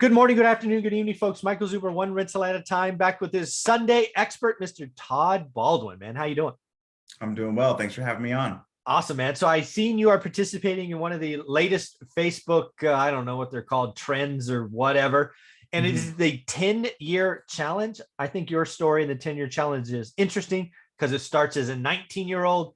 Good morning, good afternoon, good evening, folks. Michael Zuber, one rental at a time, back with his Sunday expert, Mr. Todd Baldwin. Man, how you doing? I'm doing well. Thanks for having me on. Awesome, man. So I seen you are participating in one of the latest Facebook, I don't know what they're called, trends or whatever. And it is the 10-year challenge. I think your story in the 10-year challenge is interesting because it starts as a 19-year-old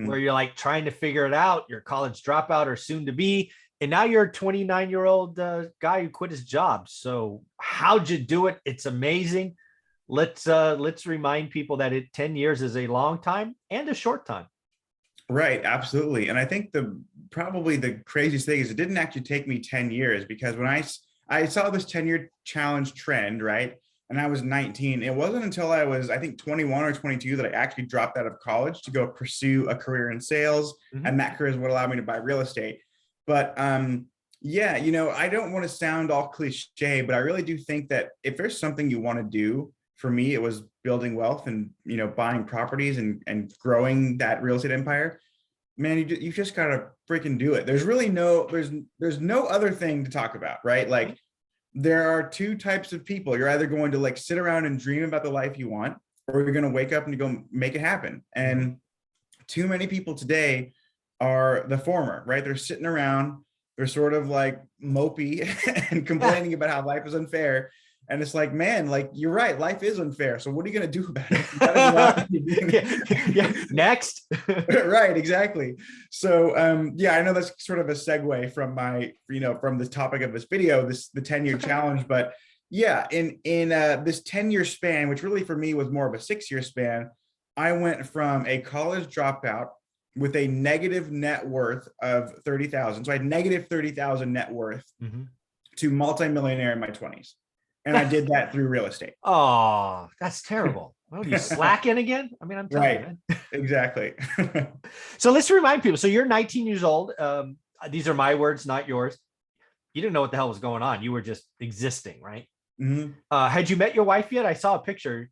where you're like trying to figure it out. You're a college dropout or soon to be. And now you're a 29-year-old guy who quit his job. So how'd you do it? It's amazing. Let's remind people that 10 years is a long time and a short time. Right, absolutely. And I think probably the craziest thing is it didn't actually take me 10 years because when I saw this 10-year challenge trend, right? And I was 19. It wasn't until I was, I think, 21 or 22 that I actually dropped out of college to go pursue a career in sales. And that career is what allowed me to buy real estate. But yeah, I don't want to sound all cliche, but I really do think that if there's something you want to do, for me, it was building wealth and, buying properties and growing that real estate empire. Man, you just got to freaking do it. There's really there's no other thing to talk about, right? Like there are two types of people. You're either going to like sit around and dream about the life you want, or you're going to wake up and go make it happen. And too many people today are the former, right? They're sitting around, they're sort of like mopey and complaining about how life is unfair. And it's like, man, like you're right, life is unfair. So what are you going to do about it? Yeah. Next. Right, exactly. So yeah, I know that's sort of a segue from from the topic of this video, the 10-year challenge. But yeah, in this 10-year span, which really for me was more of a 6-year span, I went from a college dropout with a negative net worth of 30,000. So I had negative 30,000 net worth to multimillionaire in my 20s. And I did that through real estate. Oh, that's terrible. Well, you slacking again? I mean, I'm telling you, man. Exactly. So let's remind people. So you're 19 years old. These are my words, not yours. You didn't know what the hell was going on. You were just existing, right? Had you met your wife yet? I saw a picture.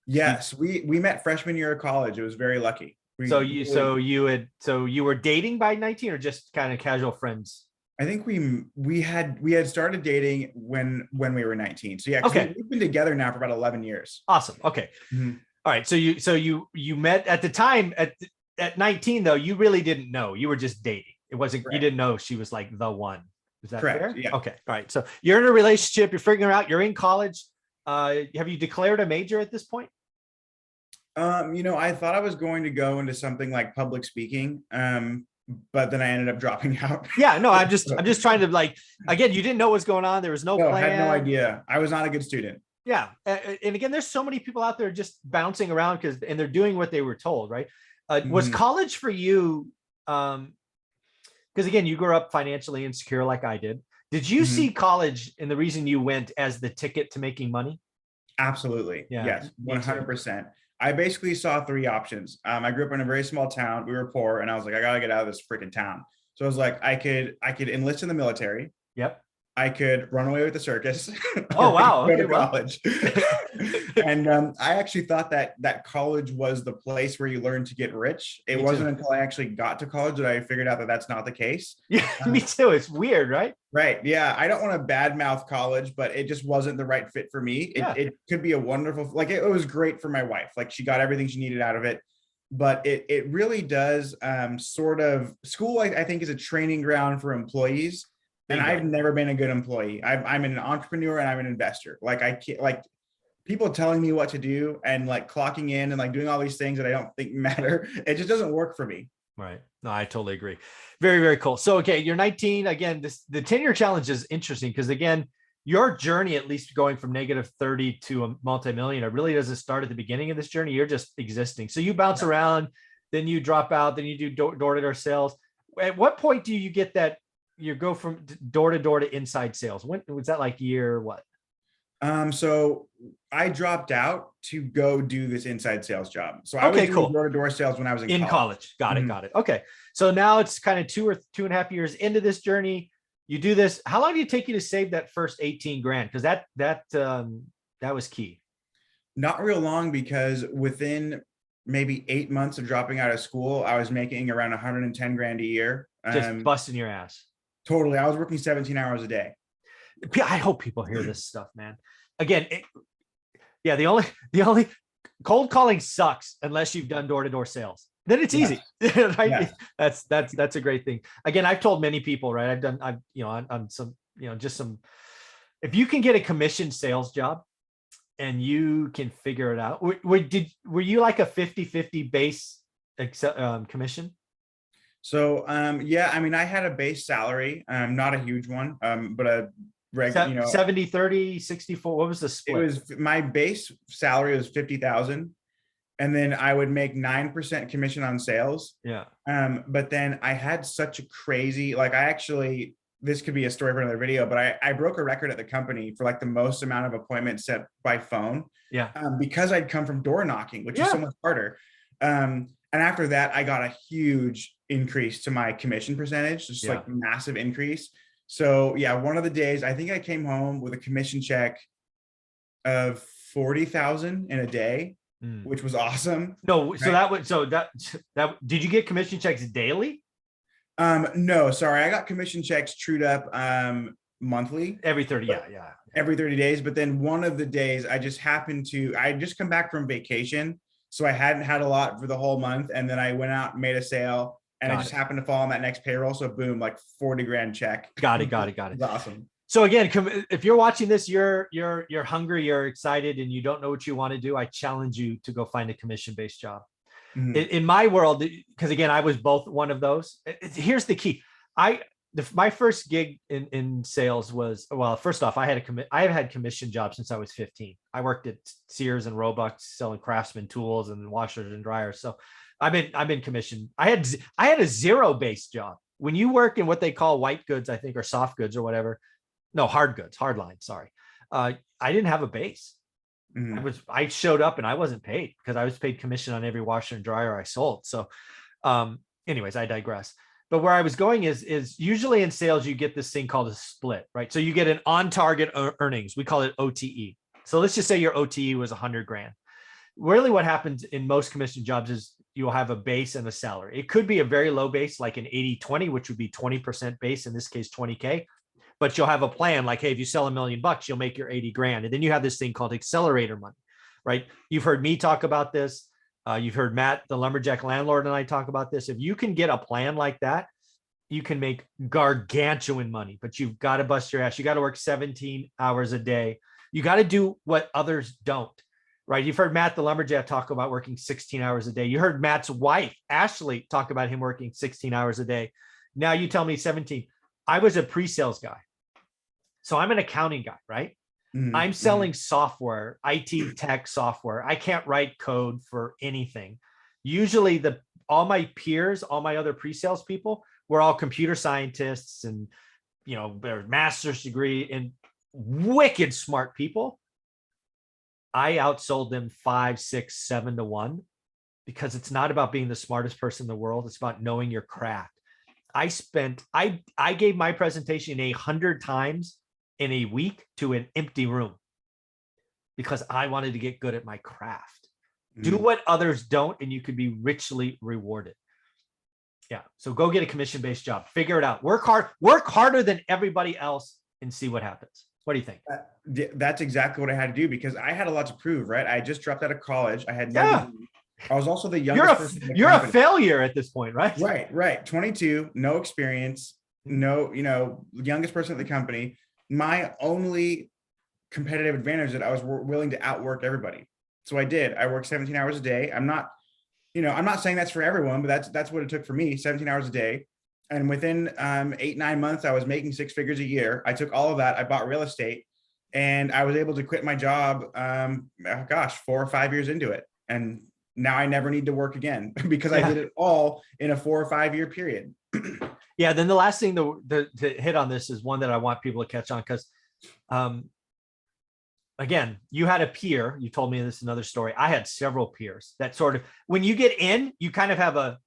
Yes, we met freshman year of college. It was very lucky. You were dating by 19 or just kind of casual friends? I think we had started dating when we were 19. So yeah, okay. We've been together now for about 11 years. Awesome. Okay. All right. So you met at the time at 19 though, you really didn't know. You were just dating. It wasn't, correct. You didn't know she was like the one. Is that correct? Fair? Yeah. Okay. All right. So you're in a relationship, you're figuring out, you're in college. Have you declared a major at this point? I thought I was going to go into something like public speaking. But then I ended up dropping out. Yeah, no, I'm just trying to like, again, you didn't know what's going on. There was no plan. I had no idea. I was not a good student. Yeah. And again, there's so many people out there just bouncing around and they're doing what they were told, right? Was college for you, because again, you grew up financially insecure like I did. Did you see college and the reason you went as the ticket to making money? Absolutely. Yeah. Yes, 100%. I basically saw three options. I grew up in a very small town. We were poor, and I was like, I gotta get out of this freaking town. So I was like, I could enlist in the military. Yep. I could run away with the circus. Oh wow! Go to college. And I actually thought that college was the place where you learn to get rich. It wasn't until I actually got to college that I figured out that that's not the case. Yeah, me too. It's weird, right? Right. Yeah. I don't want to badmouth college, but it just wasn't the right fit for me. It could be a wonderful, like it was great for my wife. Like she got everything she needed out of it. But it really does sort of, school, I think, is a training ground for employees. And I've never been a good employee. I'm an entrepreneur and I'm an investor. Like I can't, like people telling me what to do and like clocking in and like doing all these things that I don't think matter. It just doesn't work for me. Right. No, I totally agree. Very, very cool. So, okay, you're 19. Again, the 10-year challenge is interesting because again, your journey, at least going from negative 30 to a multimillionaire, really doesn't start at the beginning of this journey. You're just existing. So you bounce around, then you drop out, then you do door-to-door sales. At what point do you get that? You go from door to door to inside sales. When was that, like year what? So I dropped out to go do this inside sales job. So I was doing door to door sales when I was in college. Got it. Okay. So now it's kind of 2.5 years into this journey. You do this. How long did it take you to save that first 18 grand? Because that was key. Not real long, because within maybe 8 months of dropping out of school, I was making around 110 grand a year. Just busting your ass. Totally. I was working 17 hours a day. I hope people hear this stuff, man. Again, yeah, the only cold calling sucks unless you've done door-to-door sales. Then it's easy, right? Yes. That's a great thing. Again, I've told many people, right? I've on some, just some, if you can get a commission sales job and you can figure it out. Were you like a 50-50 base commission? So yeah, I mean, I had a base salary, not a huge one, but a regular, 70-30, 64. What was the split? it was, my base salary was 50,000. And then I would make 9% commission on sales. Yeah. But then I had such a crazy, like, this could be a story for another video, but I broke a record at the company for like the most amount of appointments set by phone. Yeah. Because I'd come from door knocking, which is so much harder. And after that, I got a huge increase to my commission percentage, just like massive increase. So yeah, one of the days, I think I came home with a commission check of 40,000 in a day, which was awesome. No, right? so that did you get commission checks daily? No, sorry, I got commission checks trued up monthly. Every 30, every 30 days. But then one of the days I just come back from vacation. So I hadn't had a lot for the whole month. And then I went out and made a sale, and it just happened to fall on that next payroll. So boom, like 40 grand check. Got it. It's awesome. So again, if you're watching this, you're hungry, you're excited, and you don't know what you want to do, I challenge you to go find a commission-based job. In my world, because again, I was both one of those. Here's the key. My first gig in sales was, well, first off, I have had commission jobs since I was 15. I worked at Sears and Roebuck selling Craftsman tools and washers and dryers. So I've been commissioned. I had a zero-based job. When you work in what they call white goods, I think, or soft goods or whatever. No, hard goods, hard line. Sorry. I didn't have a base. I showed up and I wasn't paid because I was paid commission on every washer and dryer I sold. So anyways, I digress. But where I was going is usually in sales, you get this thing called a split, right? So you get an on-target earnings. We call it OTE. So let's just say your OTE was 100 grand. Really what happens in most commission jobs is you'll have a base and a salary. It could be a very low base, like an 80-20, which would be 20% base, in this case, 20K. But you'll have a plan like, hey, if you sell $1 million, you'll make your 80 grand. And then you have this thing called accelerator money, right? You've heard me talk about this. You've heard Matt, the lumberjack landlord, and I talk about this. If you can get a plan like that, you can make gargantuan money, but you've got to bust your ass. You got to work 17 hours a day. You got to do what others don't, right? You've heard Matt, the lumberjack, talk about working 16 hours a day. You heard Matt's wife, Ashley, talk about him working 16 hours a day. Now you tell me 17. I was a pre-sales guy. So I'm an accounting guy, right? I'm selling software, IT tech software. I can't write code for anything. Usually all my peers, all my other pre-sales people were all computer scientists and, their master's degree and wicked smart people. I outsold them 5, 6, 7 to 1 because it's not about being the smartest person in the world. It's about knowing your craft. I gave my presentation 100 times in a week to an empty room because I wanted to get good at my craft. Do what others don't, and you could be richly rewarded. Yeah. So go get a commission-based job, figure it out, work harder than everybody else and see what happens. What do you think? That's exactly what I had to do because I had a lot to prove, right? I just dropped out of college. I had no degree. I was also the youngest person in the You're company. A failure at this point, right? Right. 22, no experience, youngest person at the company. My only competitive advantage is that I was willing to outwork everybody. So I did. I worked 17 hours a day. I'm not saying that's for everyone, but that's what it took for me, 17 hours a day. And within 8-9 months, I was making 6 figures a year. I took all of that. I bought real estate and I was able to quit my job, 4 or 5 years into it. And now I never need to work again because I did it all in a 4 or 5 year period. Yeah. Then the last thing to hit on this is one that I want people to catch on because, again, you had a peer. You told me this another story. I had several peers that sort of, when you get in, you kind of have a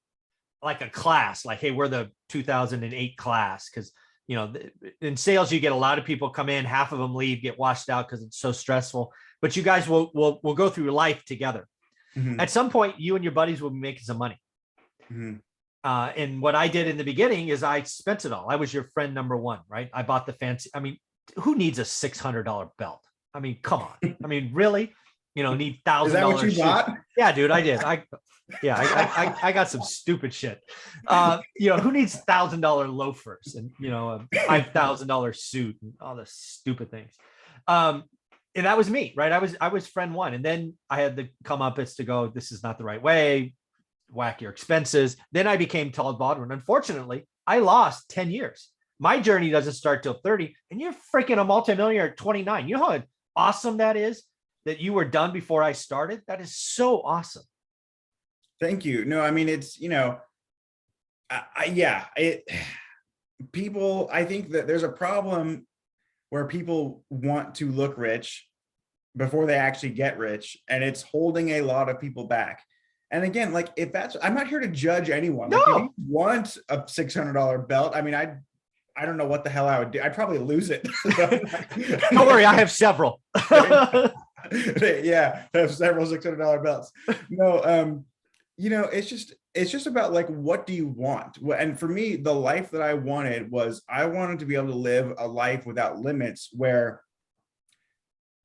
class, like, hey, we're the 2008 class. Cause in sales, you get a lot of people come in, half of them leave, get washed out because it's so stressful, but you guys will go through life together. At some point, you and your buddies will be making some money. And what I did in the beginning is I spent it all. I was your friend number one, right? I bought the fancy. I mean, who needs a $600 belt? I mean, come on. I mean, really? Need $1,000 Is that what you shoes. bought? Yeah, dude, I did. I got some stupid shit. Who needs $1,000 loafers and a $5,000 suit and all the stupid things? And that was me, right? I was friend one, and then I had the comeuppance to go, this is not the right way. Whack your expenses. Then I became Todd Baldwin. Unfortunately, I lost 10 years. My journey doesn't start till 30, and you're freaking a multimillionaire at 29. You know how awesome that is, that you were done before I started? That is so awesome. Thank you. No, I mean, it's, people, I think that there's a problem where people want to look rich before they actually get rich, and it's holding a lot of people back. And again, like, I'm not here to judge anyone. No. Like, if you want a $600 belt, I mean, I don't know what the hell I would do. I'd probably lose it. Don't worry, I have several. Yeah, I have several $600 belts. No, it's just about, like, what do you want? And for me, the life that I wanted was, I wanted to be able to live a life without limits, where,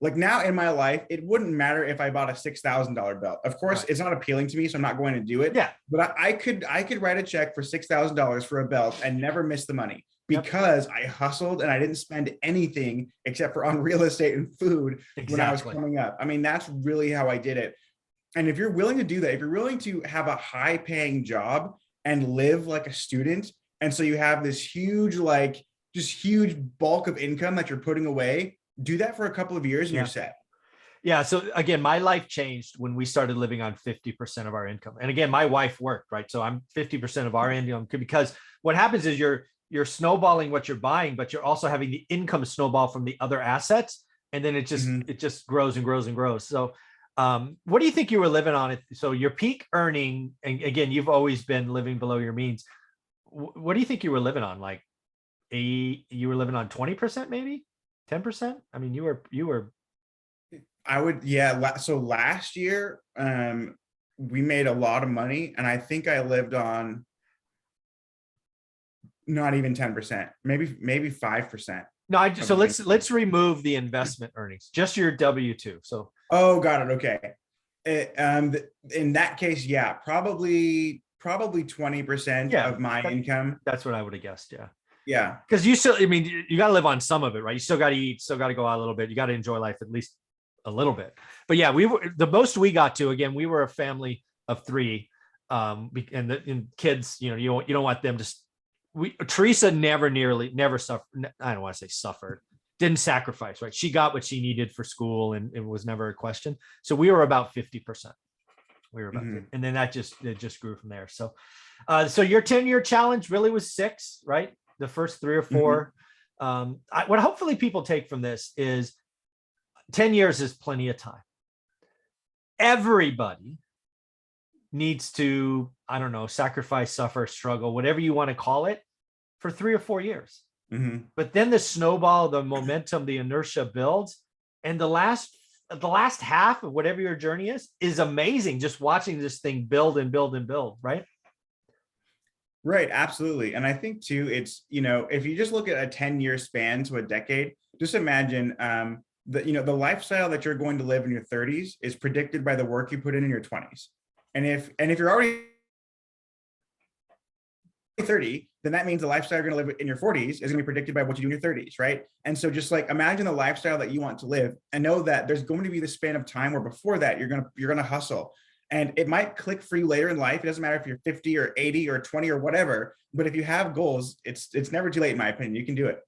like, now in my life, it wouldn't matter if I bought a $6,000 belt. Of course, right. It's not appealing to me, so I'm not going to do it. Yeah. But I could write a check for $6,000 for a belt and never miss the money, because I hustled and I didn't spend anything except for on real estate and food when I was coming up. I mean, that's really how I did it. And if you're willing to do that, if you're willing to have a high paying job and live like a student, and so you have this huge, like, just huge bulk of income that you're putting away, do that for a couple of years and you're set. Yeah. So again, my life changed when we started living on 50% of our income. And again, my wife worked, right? So I'm 50% of our income, because what happens is you're snowballing what you're buying, but you're also having the income snowball from the other assets. And then it just grows and grows and grows. So what do you think you were living on? So your peak earning, and again, you've always been living below your means. What do you think you were living on? Like you were living on 20%, maybe 10%? I mean, you were. I would, yeah. So last year, we made a lot of money, and I think I lived on not even 10%, maybe 5%. No, so let's remove the investment earnings, just your W-2. So. Oh, got it. Okay. In that case, yeah, probably 20% of my income. That's what I would have guessed. Yeah. Yeah. Because you got to live on some of it, right? You still got to eat, still got to go out a little bit. You got to enjoy life at least a little bit. But yeah, the most we got to, again, we were a family of 3, and kids, you don't want them to. Teresa never suffered. I don't want to say suffered. Didn't sacrifice, right? She got what she needed for school, and it was never a question. So we were about 50%. We were about, and then it just grew from there. So, so your 10-year challenge really was 6, right? The first 3 or 4. What hopefully people take from this is 10 years is plenty of time. Everybody needs to, I don't know, sacrifice, suffer, struggle, whatever you want to call it, for 3 or 4 years. But then the snowball, the momentum, the inertia builds, and the last half of whatever your journey is amazing. Just watching this thing build and build and build, right? Right, absolutely. And I think too, it's, if you just look at a 10-year span to a decade, just imagine the lifestyle that you're going to live in your 30s is predicted by the work you put in your 20s. And if you're already 30, then that means the lifestyle you're going to live in your 40s is going to be predicted by what you do in your 30s, right? And so just like imagine the lifestyle that you want to live, and know that there's going to be the span of time where before that you're going to hustle. And it might click for you later in life. It doesn't matter if you're 50 or 80 or 20 or whatever, but if you have goals, it's never too late, in my opinion. You can do it.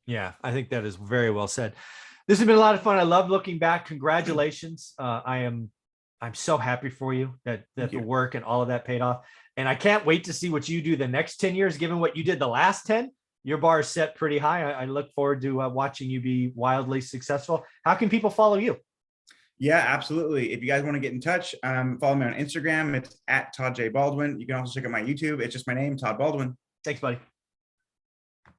Yeah, I think that is very well said. This has been a lot of fun. I love looking back. Congratulations. I'm so happy for you that the work and all of that paid off. And I can't wait to see what you do the next 10 years, given what you did the last 10. Your bar is set pretty high. I look forward to watching you be wildly successful. How can people follow you? Yeah, absolutely. If you guys want to get in touch, follow me on Instagram. It's @Todd J. Baldwin. You can also check out my YouTube. It's just my name, Todd Baldwin. Thanks, buddy.